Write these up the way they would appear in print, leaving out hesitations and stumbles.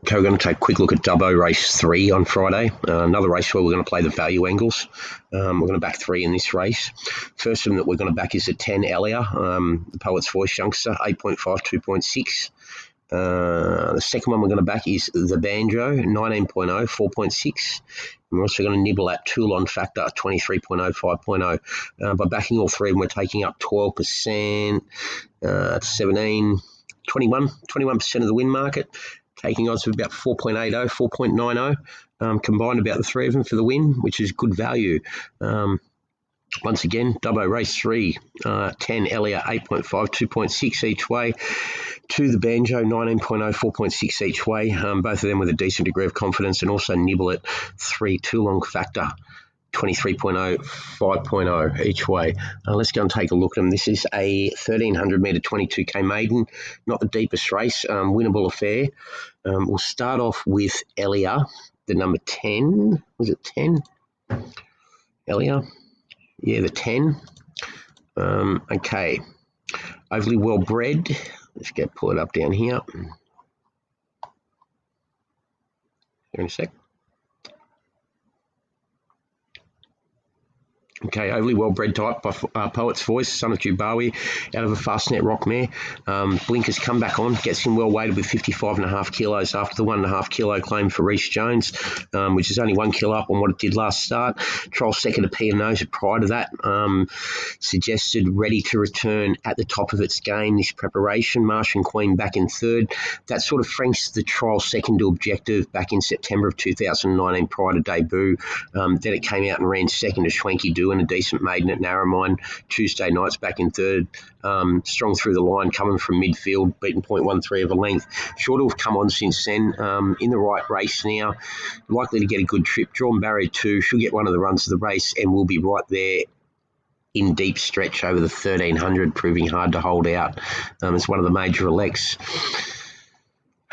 Okay, we're going to take a quick look at Dubbo race 3 on Friday. Another race where we're going to play the value angles. We're going to back 3 in this race. First one that we're going to back is the 10 Elia, the Poet's Voice youngster, 8.5, 2.6. The second one we're going to back is the Banjo, 19.0, 4.6. And we're also going to nibble at Toulon Factor, 23.0, 5.0. By backing all three, we're taking up 12%, 17, 21% of the win market. Taking odds of about 4.80, 4.90, combined about the three of them for the win, which is good value. Once again, Dubbo race 3, 10 Elia, 8.5, 2.6 each way. To the Banjo, 19.0, 4.6 each way. Both of them with a decent degree of confidence, and also nibble at 3 Toulon Factor, 23.0, 5.0 each way. Let's go and take a look at them. This is a 1,300 metre 22k maiden, not the deepest race, winnable affair. We'll start off with Elia, the number 10. Was it 10? Elia? Yeah, the 10. Okay. Overly well bred. Let's pull it up down here. In a sec. Okay, overly well-bred type by Poet's Voice, son of Dubbo, out of a Fastnet Rock mare. Blinkers come back on, gets him well weighted with 55.5 kilos after the 1.5 kilo claim for Reece Jones, which is only 1 kilo up on what it did last start. Trial second to P&O's prior to that. Suggested ready to return at the top of its game this preparation. Martian Queen back in third. That sort of franks the trial second to Objective back in September of 2019 prior to debut. Then it came out and ran second to Schwenky Do and a decent maiden at Narromine. Tuesday nights back in third. Strong through the line, coming from midfield, beaten 0.13 of a length. Sure to have come on since then. In the right race now. Likely to get a good trip. Drawn barrier 2. She'll get one of the runs of the race and will be right there in deep stretch over the 1,300, proving hard to hold out as one of the major elects.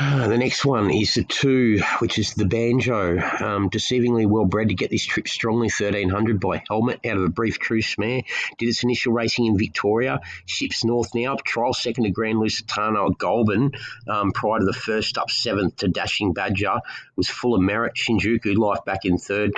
The next one is the 2, which is the Banjo. Deceivingly well bred to get this trip strongly, 1,300 by Helmet out of a brief truce mare. Did its initial racing in Victoria. Ships north now. Trial second to Grand Lusitano at Goulburn prior to the first up 7th to Dashing Badger. Was full of merit. Shinjuku Life back in third.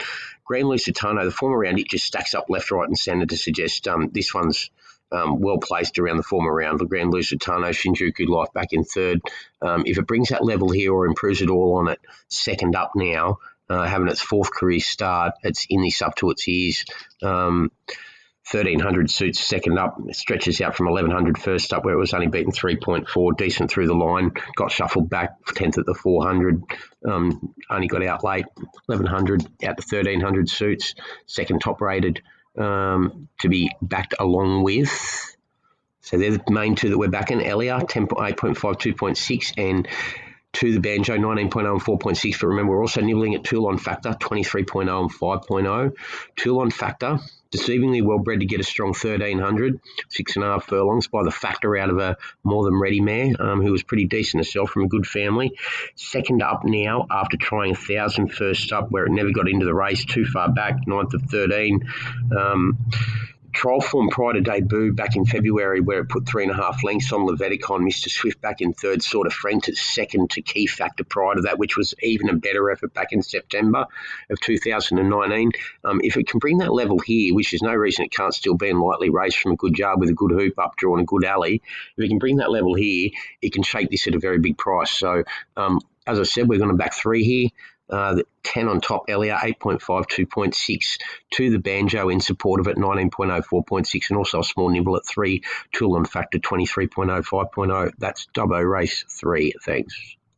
Grand Lusitano, the form around it just stacks up left, right and centre to suggest this one's well placed around the form around the Grand Lusitano. Shinjuku Life back in third. If it brings that level here or improves it all on it, second up now, having its 4th career start, it's in this up to its ears. 1,300 suits second up, it stretches out from 1,100 first up where it was only beaten 3.4, decent through the line, got shuffled back 10th at the 400, only got out late, 1,100 out to 1,300 suits, second top rated. To be backed along with. So they're the main 2 that we're backing. Elia, 8.5, 2.6, and to the Banjo, 19.0 and 4.6. But remember, we're also nibbling at Toulon Factor, 23.0 and 5.0. Toulon Factor, deceivingly well bred to get a strong 1,300, 6.5 furlongs by the Factor out of a more than ready mare, who was pretty decent herself from a good family. Second up now after trying 1,000 first up where it never got into the race, too far back, 9th of 13. Trial form prior to debut back in February where it put 3.5 lengths on Leveticon. Mr. Swift back in third, sort of franked its second to Key Factor prior to that, which was even a better effort back in September of 2019. If it can bring that level here, which is no reason it can't still be in lightly raced from a good yard with a good hoop up draw and a good alley, if it can bring that level here, it can shake this at a very big price. So, as I said, we're going to back 3 here. The 10 on top, Elia, 8.5, 2.6 to the Banjo in support of it, 19.0, 4.6, and also a small nibble at 3, Toulon Factor, 23.0, 5.0. That's Dubbo race 3. Thanks.